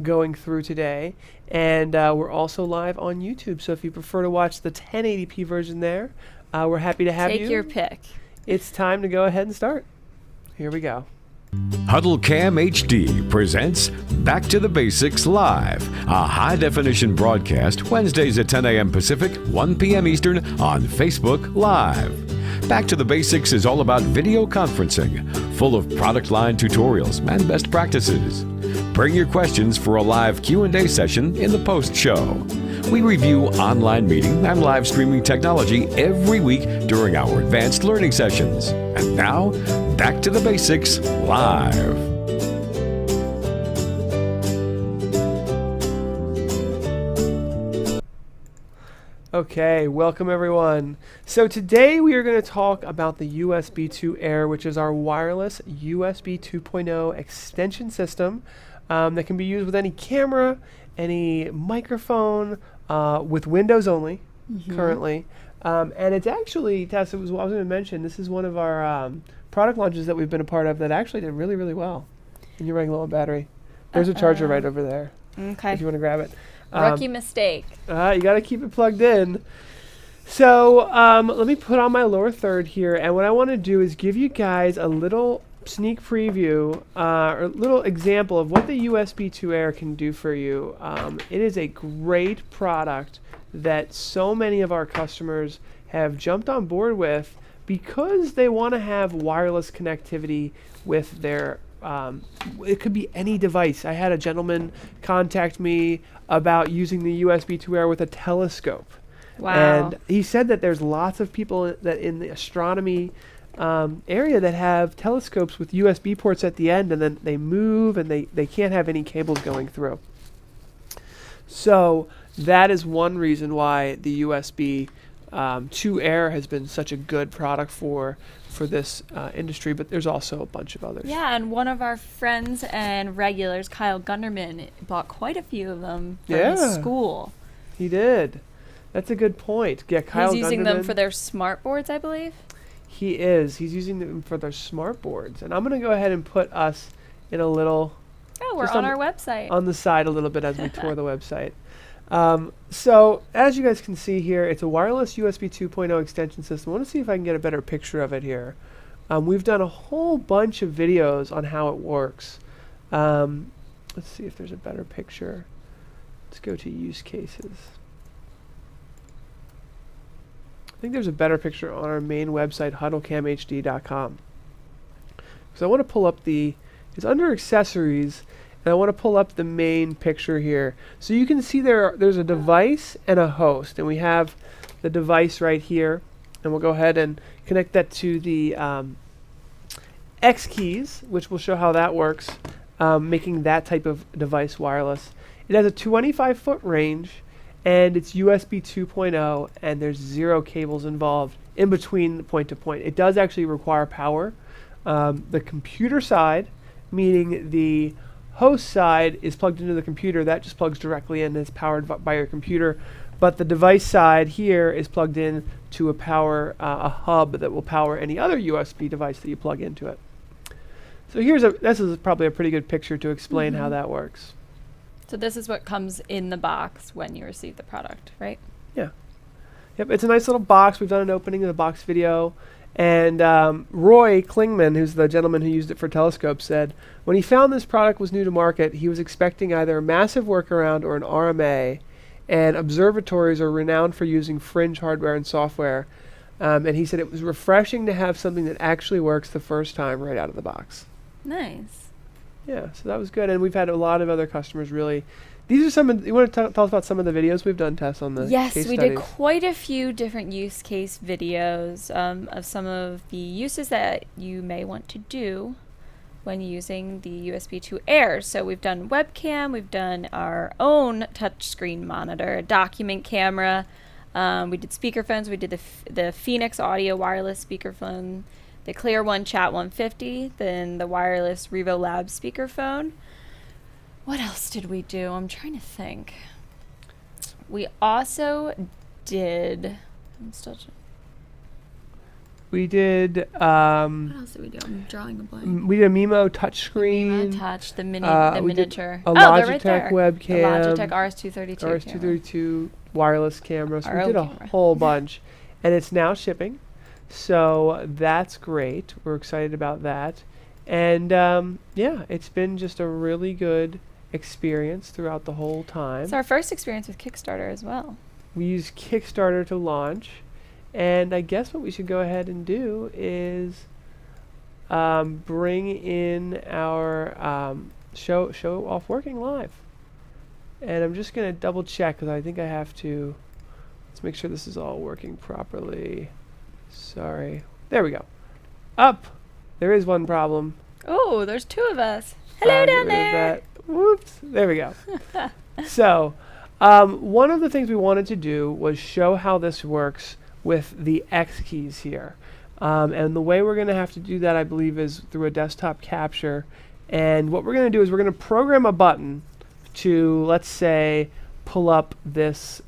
going through today, and we're also live on YouTube. So if you prefer to watch the 1080p version there, we're happy to have you. Take your pick. It's time to go ahead and start. Here we go. HuddleCamHD presents Back to the Basics Live, a high-definition broadcast Wednesdays at 10 a.m. Pacific, 1 p.m. Eastern on Facebook Live. Back to the Basics is all about video conferencing, full of product line tutorials and best practices. Bring your questions for a live Q&A session in the post-show. We review online meeting and live streaming technology every week during our advanced learning sessions. And now, Back to the Basics Live. Okay, welcome everyone. So today we are going to talk about the USB2AIR, which is our wireless USB 2.0 extension system that can be used with any camera, any microphone, with Windows only currently. And it's actually, Tess, it was what I was going to mention, this is one of our product launches that we've been a part of that actually did really, really well. And you're running low on battery. There's a charger right over there. Okay. If you want to grab it. Rookie mistake. You got to keep it plugged in. So let me put on my lower third here, and what I want to do is give you guys a little sneak preview or a little example of what the USB2AIR can do for you. It is a great product that so many of our customers have jumped on board with because they want to have wireless connectivity with their it could be any device. I had a gentleman contact me about using the USB2AIR with a telescope. Wow. And he said that there's lots of people that in the astronomy area that have telescopes with USB ports at the end, and then they move and they can't have any cables going through. So that is one reason why the USB 2AIR has been such a good product for this industry, but there's also a bunch of others. Yeah, and one of our friends and regulars, Kyle Gunderman, bought quite a few of them for his school. He did. That's a good point. Yeah, Kyle He's using Gunderman, them for their smart boards, I believe. He is. He's using them for their smart boards. And I'm going to go ahead and put us in a little... Oh, we're on our website. On the side a little bit as we tour the website. So as you guys can see here, it's a wireless USB 2.0 extension system. I want to see if I can get a better picture of it here. We've done a whole bunch of videos on how it works. Let's see if there's a better picture. Let's go to use cases. I think there's a better picture on our main website, HuddleCamHD.com. So I want to pull up it's under accessories, and I want to pull up the main picture here. So you can see there's a device and a host, and we have the device right here, and we'll go ahead and connect that to the X keys, which will show how that works, making that type of device wireless. It has a 25-foot range, and it's USB 2.0, and there's 0 cables involved in between point to point. It does actually require power. The computer side, meaning the host side, is plugged into the computer. That just plugs directly in and is powered by your computer. But the device side here is plugged in to a hub that will power any other USB device that you plug into it. So this is probably a pretty good picture to explain how that works. So this is what comes in the box when you receive the product, right? Yeah. Yep, it's a nice little box. We've done an opening of the box video. And Roy Klingman, who's the gentleman who used it for telescopes, said when he found this product was new to market, he was expecting either a massive workaround or an RMA, and observatories are renowned for using fringe hardware and software. And he said it was refreshing to have something that actually works the first time right out of the box. Nice. Yeah, so that was good. And we've had a lot of other customers really. These are some of, you want to tell us about some of the videos we've done, Tess, on the Yes, case we studies? did quite a few different use case videos of some of the uses that you may want to do when using the USB 2AIR. So we've done webcam, we've done our own touchscreen monitor, a document camera, we did speakerphones, we did the Phoenix Audio wireless speakerphone, the Clear One Chat 150, then the wireless Revo Lab speakerphone. What else did we do? I'm trying to think. We also did... We did. What else did we do? I'm drawing a blank. We did a Mimo touchscreen. Mimo Touch, the we miniature. did a they're right Logitech there. webcam. The Logitech RS232. RS232 wireless camera. So we RO did a camera. whole bunch, and it's now shipping. So that's great. We're excited about that, and yeah, it's been just a really good experience throughout the whole time. It's our first experience with Kickstarter as well. We used Kickstarter to launch, and I guess what we should go ahead and do is bring in our show off working live. And I'm just going to double check because I think I have to. Let's make sure this is all working properly. Sorry. There we go. Up. There is one problem. Oh, there's two of us. Hello down there. Whoops. There we go. So, one of the things we wanted to do was show how this works with the X keys here. And the way we're going to have to do that, I believe, is through a desktop capture. And what we're going to do is we're going to program a button to, let's say, pull up this,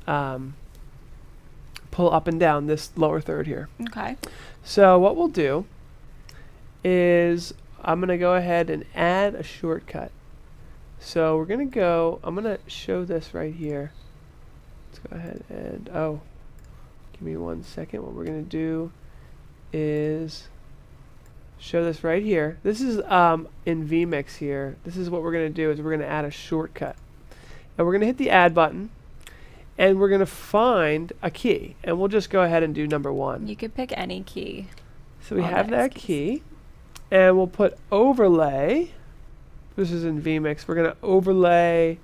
pull up and down this lower third here. Okay. So what we'll do is I'm going to go ahead and add a shortcut. So we're going to go, I'm going to show this right here. Let's go ahead and, oh, give me 1 second. What we're going to do is show this right here. This is in vMix here. This is what we're going to do is we're going to add a shortcut. And we're going to hit the add button. And we're going to find a key. And we'll just go ahead and do number 1. You could pick any key. So we have that key. And we'll put overlay. This is in vMix. We're going to overlay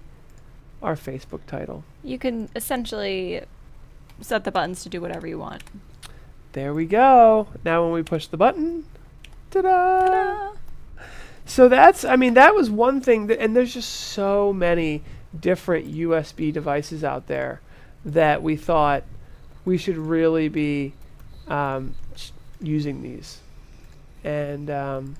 our Facebook title. You can essentially set the buttons to do whatever you want. There we go. Now when we push the button, ta-da! Ta-da! So that's, I mean, that was one thing. And there's just so many different USB devices out there that we thought we should really be using these. And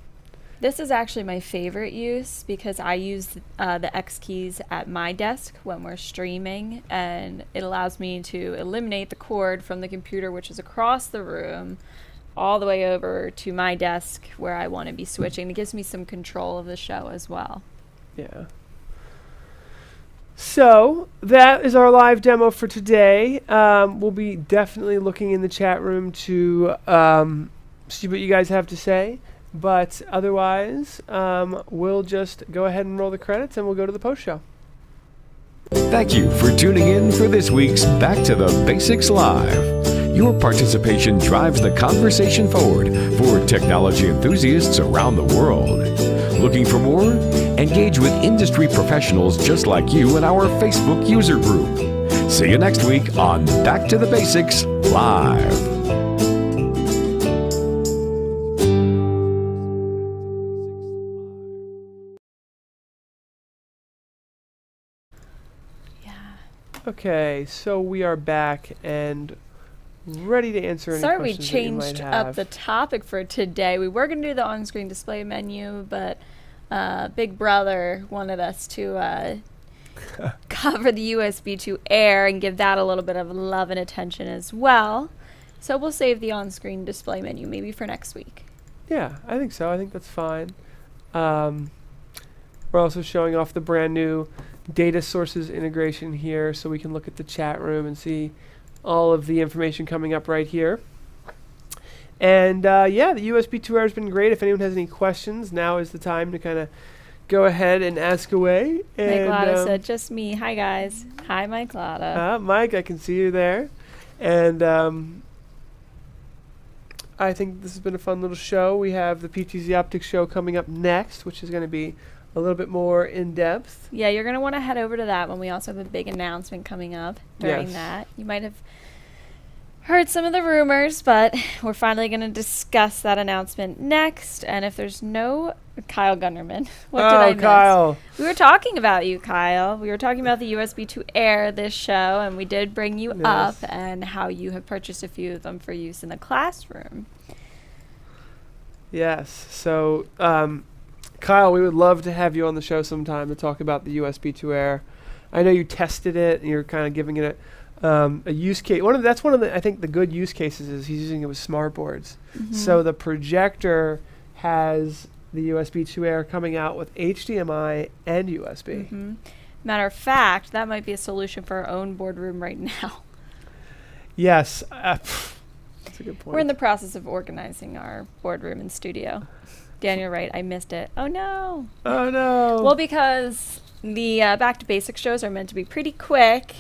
this is actually my favorite use because I use the X keys at my desk when we're streaming, and it allows me to eliminate the cord from the computer, which is across the room, all the way over to my desk where I want to be switching. It gives me some control of the show as well. yeah. So that is our live demo for today. We'll be definitely looking in the chat room to see what you guys have to say. But otherwise, we'll just go ahead and roll the credits and we'll go to the post show. Thank you for tuning in for this week's Back to the Basics Live. Your participation drives the conversation forward for technology enthusiasts around the world. Looking for more? Engage with industry professionals just like you in our Facebook user group. See you next week on Back to the Basics Live. Okay, so we are back and ready to answer any Sorry we questions that you might changed have. up the topic for today. We were going to do the on-screen display menu, but Big Brother wanted us to cover the USB2AIR and give that a little bit of love and attention as well. So we'll save the on-screen display menu maybe for next week. Yeah, I think so. I think that's fine. We're also showing off the brand new data sources integration here so we can look at the chat room and see all of the information coming up right here. And yeah, the USB2AIR has been great. If anyone has any questions, now is the time to kind of go ahead and ask away. And, Mike Lotta said, just me. Hi, guys. Hi, Mike Lotta. Mike, I can see you there. And I think this has been a fun little show. We have the PTZ Optics show coming up next, which is going to be a little bit more in-depth. Yeah, you're going to want to head over to that when we also have a big announcement coming up during Yes. that. You might have heard some of the rumors, but we're finally going to discuss that announcement next. And if there's no Kyle Gunnerman, what did I miss? Kyle. We were talking about you, Kyle. We were talking about the USB2AIR this show, and we did bring you up and how you have purchased a few of them for use in the classroom. Yes. So, Kyle, we would love to have you on the show sometime to talk about the USB2AIR. I know you tested it and you're kind of giving it a use case. That's one of the, I think, the good use cases is he's using it with smart boards. Mm-hmm. So the projector has the USB2AIR coming out with HDMI and USB. Mm-hmm. Matter of fact, that might be a solution for our own boardroom right now. Yes. That's a good point. We're in the process of organizing our boardroom and studio. Daniel, right? I missed it. Oh, no. Oh, no. Well, because the Back to Basics shows are meant to be pretty quick.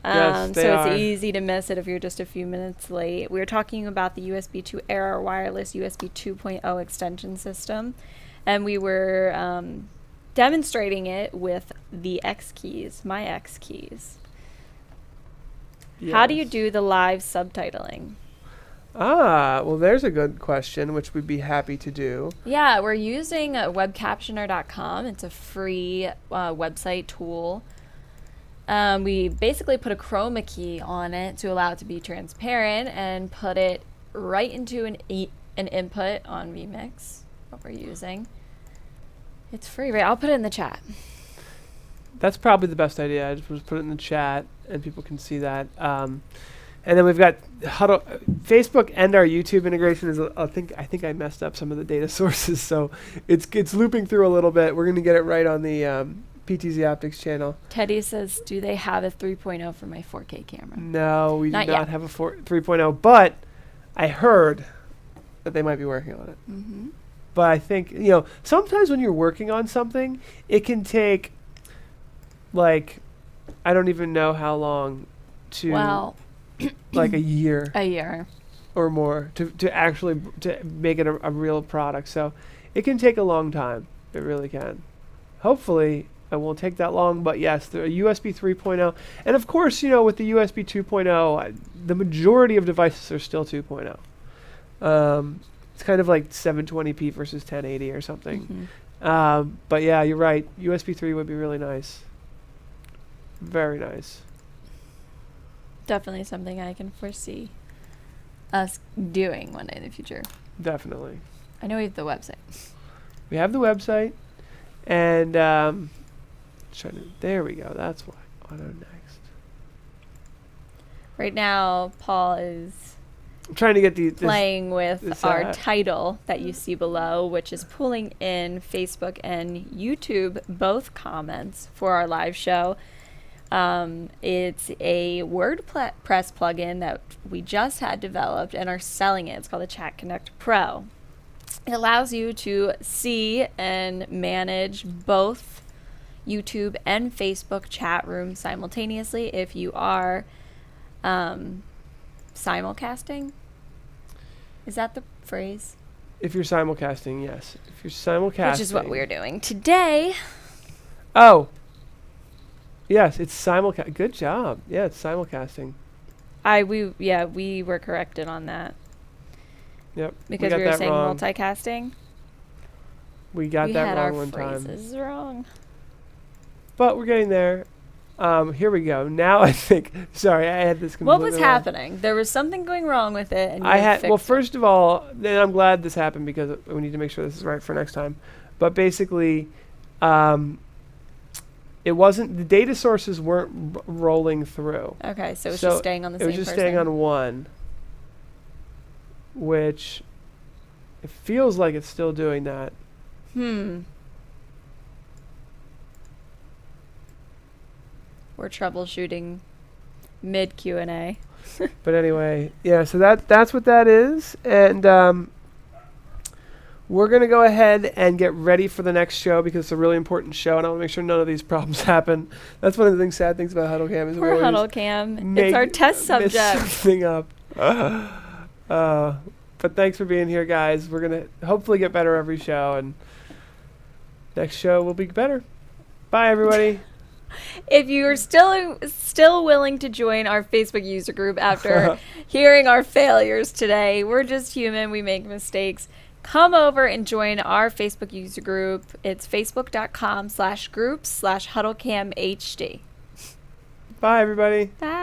Yes, they so are. it's easy to miss it if you're just a few minutes late. We were talking about the USB2AIR wireless USB 2.0 extension system, and we were demonstrating it with the X keys, my X keys. Yes. How do you do the live subtitling? Well, there's a good question, which we'd be happy to do. Yeah, we're using webcaptioner.com. It's a free website tool. We basically put a chroma key on it to allow it to be transparent and put it right into an input on vMix, what we're using. It's free, right? I'll put it in the chat. That's probably the best idea. I just put it in the chat and people can see that. And then we've got Facebook and our YouTube integration is. I think I messed up some of the data sources, so it's looping through a little bit. We're going to get it right on the PTZ Optics channel. Teddy says, "Do they have a 3.0 for my 4K camera?" No, we do Not not yet. have a 3.0, but I heard that they might be working on it. Mm-hmm. But I think sometimes when you're working on something, it can take like I don't even know how long to. Well, like a year a year. or more to actually to make it a real product. So it can take a long time. It really can. Hopefully it won't take that long, but yes, the USB 3.0. And of course, with the USB 2.0, the majority of devices are still 2.0. It's kind of like 720p versus 1080 or something. Mm-hmm. But yeah, you're right. USB 3 would be really nice. Very nice. Definitely something I can foresee us doing one day in the future. Definitely. I know we have the website. We have the website, and there we go. That's why. Auto next. Right now, Paul is I'm trying to get this playing with this, our title that you see below, which is pulling in Facebook and YouTube both comments for our live show. It's a WordPress plugin that we just had developed and are selling it. It's called the Chat Connect Pro. It allows you to see and manage both YouTube and Facebook chat rooms simultaneously if you are simulcasting. Is that the phrase? If you're simulcasting, yes. If you're simulcasting. Which is what we're doing today. Oh. Yes, it's simulcast. Good job. Yeah, it's simulcasting. We were corrected on that. Yep. Because we were saying wrong. multicasting. We got that wrong one We had our time. phrases wrong. But we're getting there. Here we go. Now I think. Sorry, I had this completely What was wrong. happening? There was something going wrong with it, and you fixed it. First of all, then I'm glad this happened because we need to make sure this is right for next time. But basically, it wasn't the data sources weren't rolling through. Okay, so it was just staying on the same It was just person. staying on one, which it feels like it's still doing that. We're troubleshooting mid Q&A. But anyway, yeah. So that's what that is, and we're gonna go ahead and get ready for the next show because it's a really important show, and I want to make sure none of these problems happen. That's one of the sad things about HuddleCam is we Poor always HuddleCam. It's our test mess subject. something up. But thanks for being here, guys. We're gonna hopefully get better every show, and next show will be better. Bye, everybody. If you are still willing to join our Facebook user group after hearing our failures today, we're just human. We make mistakes. Come over and join our Facebook user group. It's facebook.com/groups/HuddleCamHD. Bye, everybody. Bye.